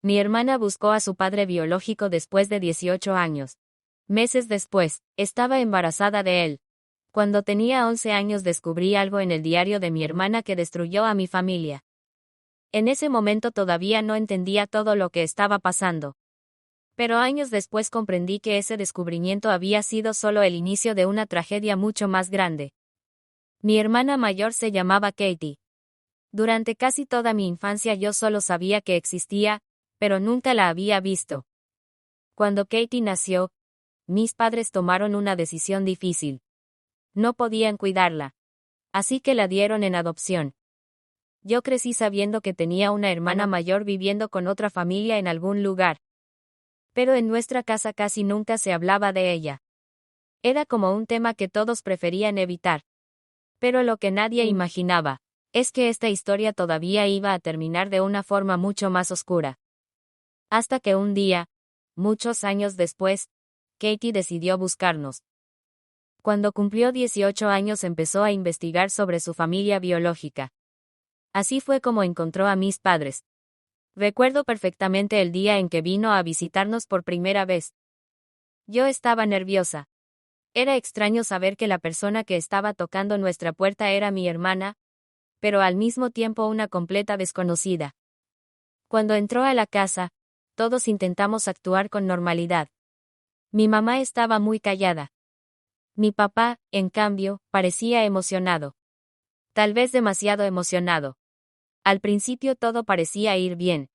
Mi hermana buscó a su padre biológico después de 18 años. Meses después, estaba embarazada de él. Cuando tenía 11 años descubrí algo en el diario de mi hermana que destruyó a mi familia. En ese momento todavía no entendía todo lo que estaba pasando. Pero años después comprendí que ese descubrimiento había sido solo el inicio de una tragedia mucho más grande. Mi hermana mayor se llamaba Katie. Durante casi toda mi infancia yo solo sabía que existía, pero nunca la había visto. Cuando Katie nació, mis padres tomaron una decisión difícil. No podían cuidarla. Así que la dieron en adopción. Yo crecí sabiendo que tenía una hermana mayor viviendo con otra familia en algún lugar. Pero en nuestra casa casi nunca se hablaba de ella. Era como un tema que todos preferían evitar. Pero lo que nadie imaginaba es que esta historia todavía iba a terminar de una forma mucho más oscura. Hasta que un día, muchos años después, Katie decidió buscarnos. Cuando cumplió 18 años empezó a investigar sobre su familia biológica. Así fue como encontró a mis padres. Recuerdo perfectamente el día en que vino a visitarnos por primera vez. Yo estaba nerviosa. Era extraño saber que la persona que estaba tocando nuestra puerta era mi hermana, pero al mismo tiempo una completa desconocida. Cuando entró a la casa, todos intentamos actuar con normalidad. Mi mamá estaba muy callada. Mi papá, en cambio, parecía emocionado. Tal vez demasiado emocionado. Al principio todo parecía ir bien.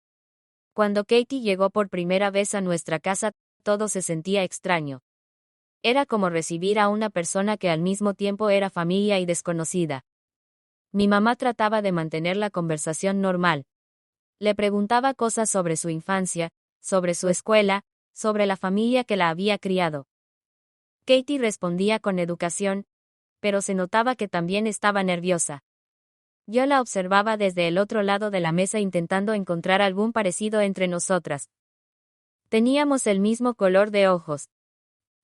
Cuando Katie llegó por primera vez a nuestra casa, todo se sentía extraño. Era como recibir a una persona que al mismo tiempo era familia y desconocida. Mi mamá trataba de mantener la conversación normal. Le preguntaba cosas sobre su infancia, sobre su escuela, sobre la familia que la había criado. Katie respondía con educación, pero se notaba que también estaba nerviosa. Yo la observaba desde el otro lado de la mesa intentando encontrar algún parecido entre nosotras. Teníamos el mismo color de ojos.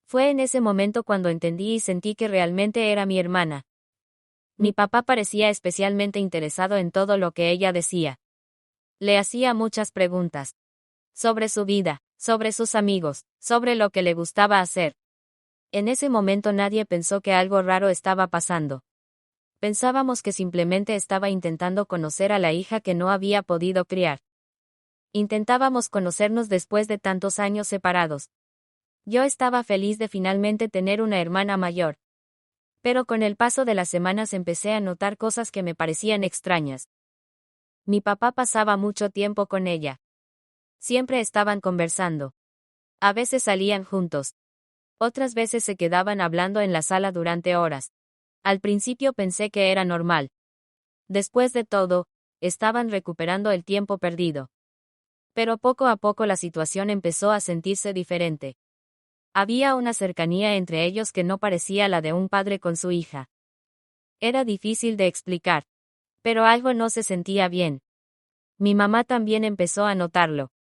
Fue en ese momento cuando entendí y sentí que realmente era mi hermana. Mi papá parecía especialmente interesado en todo lo que ella decía. Le hacía muchas preguntas. Sobre su vida, sobre sus amigos, sobre lo que le gustaba hacer. En ese momento nadie pensó que algo raro estaba pasando. Pensábamos que simplemente estaba intentando conocer a la hija que no había podido criar. Intentábamos conocernos después de tantos años separados. Yo estaba feliz de finalmente tener una hermana mayor. Pero con el paso de las semanas empecé a notar cosas que me parecían extrañas. Mi papá pasaba mucho tiempo con ella. Siempre estaban conversando. A veces salían juntos. Otras veces se quedaban hablando en la sala durante horas. Al principio pensé que era normal. Después de todo, estaban recuperando el tiempo perdido. Pero poco a poco la situación empezó a sentirse diferente. Había una cercanía entre ellos que no parecía la de un padre con su hija. Era difícil de explicar. Pero algo no se sentía bien. Mi mamá también empezó a notarlo.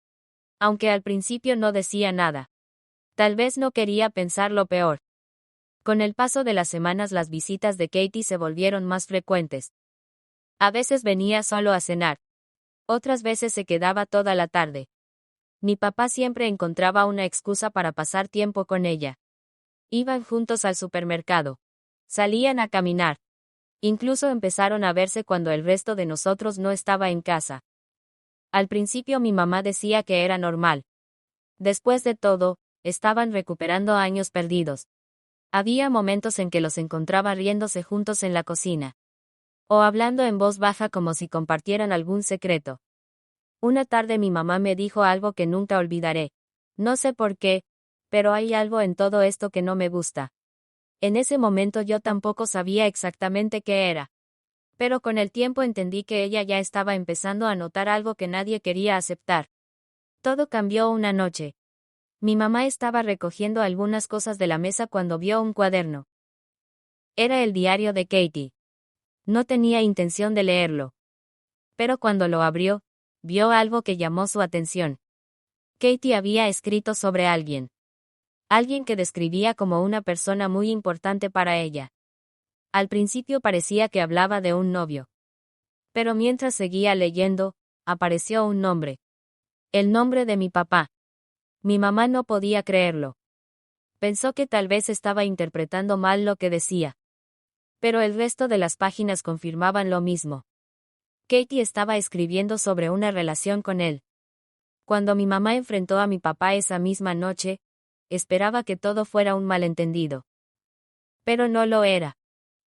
Aunque al principio no decía nada. Tal vez no quería pensar lo peor. Con el paso de las semanas las visitas de Katie se volvieron más frecuentes. A veces venía solo a cenar. Otras veces se quedaba toda la tarde. Mi papá siempre encontraba una excusa para pasar tiempo con ella. Iban juntos al supermercado. Salían a caminar. Incluso empezaron a verse cuando el resto de nosotros no estaba en casa. Al principio mi mamá decía que era normal. Después de todo, estaban recuperando años perdidos. Había momentos en que los encontraba riéndose juntos en la cocina. O hablando en voz baja como si compartieran algún secreto. Una tarde mi mamá me dijo algo que nunca olvidaré. No sé por qué, pero hay algo en todo esto que no me gusta. En ese momento yo tampoco sabía exactamente qué era. Pero con el tiempo entendí que ella ya estaba empezando a notar algo que nadie quería aceptar. Todo cambió una noche. Mi mamá estaba recogiendo algunas cosas de la mesa cuando vio un cuaderno. Era el diario de Katie. No tenía intención de leerlo. Pero cuando lo abrió, vio algo que llamó su atención. Katie había escrito sobre alguien. Alguien que describía como una persona muy importante para ella. Al principio parecía que hablaba de un novio. Pero mientras seguía leyendo, apareció un nombre. El nombre de mi papá. Mi mamá no podía creerlo. Pensó que tal vez estaba interpretando mal lo que decía. Pero el resto de las páginas confirmaban lo mismo. Katie estaba escribiendo sobre una relación con él. Cuando mi mamá enfrentó a mi papá esa misma noche, esperaba que todo fuera un malentendido. Pero no lo era.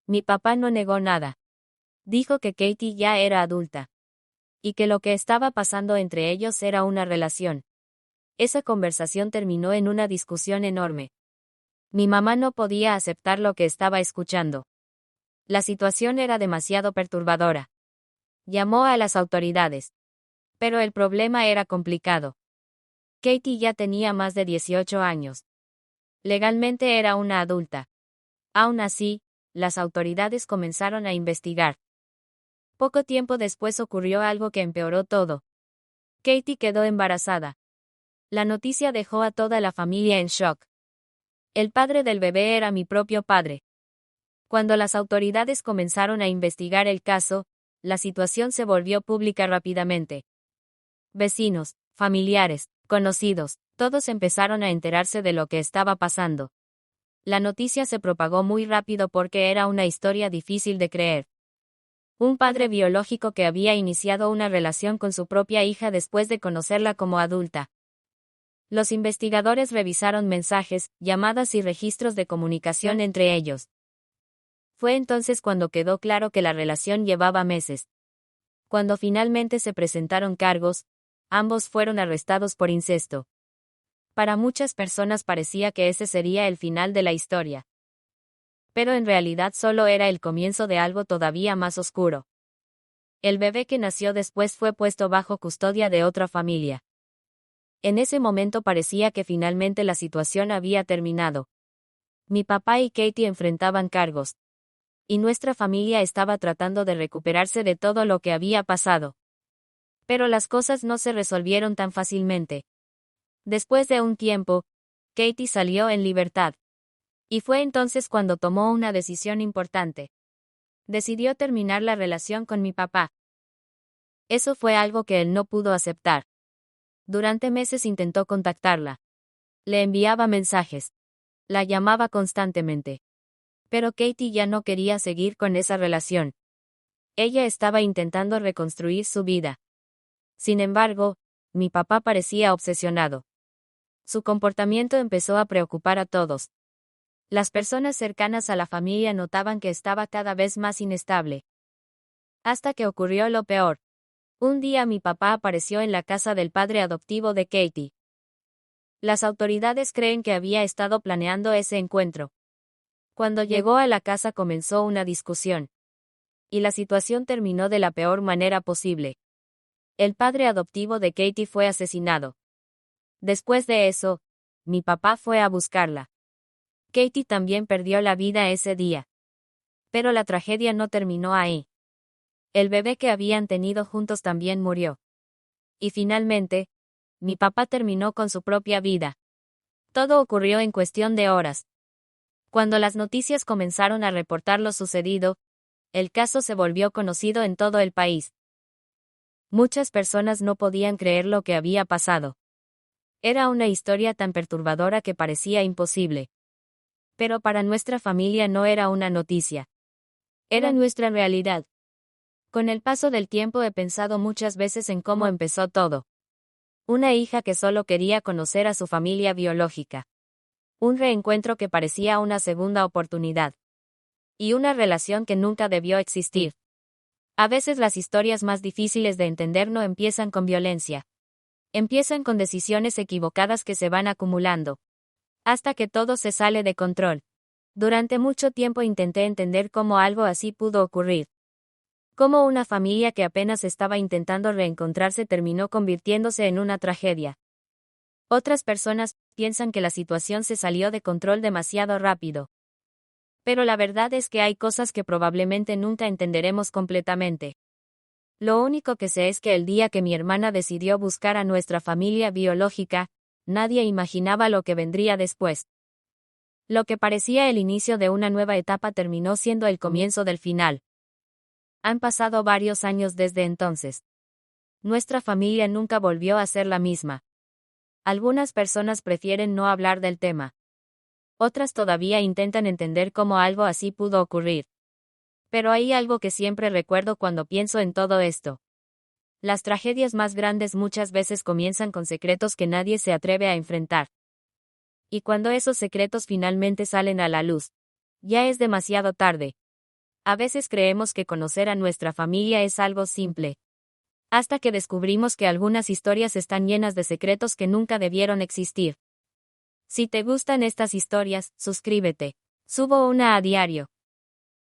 Mi papá no negó nada. Dijo que Katie ya era adulta. Y que lo que estaba pasando entre ellos era una relación. Esa conversación terminó en una discusión enorme. Mi mamá no podía aceptar lo que estaba escuchando. La situación era demasiado perturbadora. Llamó a las autoridades. Pero el problema era complicado. Katie ya tenía más de 18 años. Legalmente era una adulta. Aún así, las autoridades comenzaron a investigar. Poco tiempo después ocurrió algo que empeoró todo. Katie quedó embarazada. La noticia dejó a toda la familia en shock. El padre del bebé era mi propio padre. Cuando las autoridades comenzaron a investigar el caso, la situación se volvió pública rápidamente. Vecinos, familiares, conocidos, todos empezaron a enterarse de lo que estaba pasando. La noticia se propagó muy rápido porque era una historia difícil de creer. Un padre biológico que había iniciado una relación con su propia hija después de conocerla como adulta. Los investigadores revisaron mensajes, llamadas y registros de comunicación entre ellos. Fue entonces cuando quedó claro que la relación llevaba meses. Cuando finalmente se presentaron cargos, ambos fueron arrestados por incesto. Para muchas personas parecía que ese sería el final de la historia. Pero en realidad solo era el comienzo de algo todavía más oscuro. El bebé que nació después fue puesto bajo custodia de otra familia. En ese momento parecía que finalmente la situación había terminado. Mi papá y Katie enfrentaban cargos. Y nuestra familia estaba tratando de recuperarse de todo lo que había pasado. Pero las cosas no se resolvieron tan fácilmente. Después de un tiempo, Katie salió en libertad. Y fue entonces cuando tomó una decisión importante. Decidió terminar la relación con mi papá. Eso fue algo que él no pudo aceptar. Durante meses intentó contactarla. Le enviaba mensajes. La llamaba constantemente. Pero Katie ya no quería seguir con esa relación. Ella estaba intentando reconstruir su vida. Sin embargo, mi papá parecía obsesionado. Su comportamiento empezó a preocupar a todos. Las personas cercanas a la familia notaban que estaba cada vez más inestable. Hasta que ocurrió lo peor. Un día mi papá apareció en la casa del padre adoptivo de Katie. Las autoridades creen que había estado planeando ese encuentro. Cuando llegó a la casa comenzó una discusión. Y la situación terminó de la peor manera posible. El padre adoptivo de Katie fue asesinado. Después de eso, mi papá fue a buscarla. Katie también perdió la vida ese día. Pero la tragedia no terminó ahí. El bebé que habían tenido juntos también murió. Y finalmente, mi papá terminó con su propia vida. Todo ocurrió en cuestión de horas. Cuando las noticias comenzaron a reportar lo sucedido, el caso se volvió conocido en todo el país. Muchas personas no podían creer lo que había pasado. Era una historia tan perturbadora que parecía imposible. Pero para nuestra familia no era una noticia. Era nuestra realidad. Con el paso del tiempo he pensado muchas veces en cómo empezó todo. Una hija que solo quería conocer a su familia biológica. Un reencuentro que parecía una segunda oportunidad. Y una relación que nunca debió existir. A veces las historias más difíciles de entender no empiezan con violencia. Empiezan con decisiones equivocadas que se van acumulando. Hasta que todo se sale de control. Durante mucho tiempo intenté entender cómo algo así pudo ocurrir. Cómo una familia que apenas estaba intentando reencontrarse terminó convirtiéndose en una tragedia. Otras personas piensan que la situación se salió de control demasiado rápido. Pero la verdad es que hay cosas que probablemente nunca entenderemos completamente. Lo único que sé es que el día que mi hermana decidió buscar a nuestra familia biológica, nadie imaginaba lo que vendría después. Lo que parecía el inicio de una nueva etapa terminó siendo el comienzo del final. Han pasado varios años desde entonces. Nuestra familia nunca volvió a ser la misma. Algunas personas prefieren no hablar del tema. Otras todavía intentan entender cómo algo así pudo ocurrir. Pero hay algo que siempre recuerdo cuando pienso en todo esto. Las tragedias más grandes muchas veces comienzan con secretos que nadie se atreve a enfrentar. Y cuando esos secretos finalmente salen a la luz, ya es demasiado tarde. A veces creemos que conocer a nuestra familia es algo simple. Hasta que descubrimos que algunas historias están llenas de secretos que nunca debieron existir. Si te gustan estas historias, suscríbete. Subo una a diario.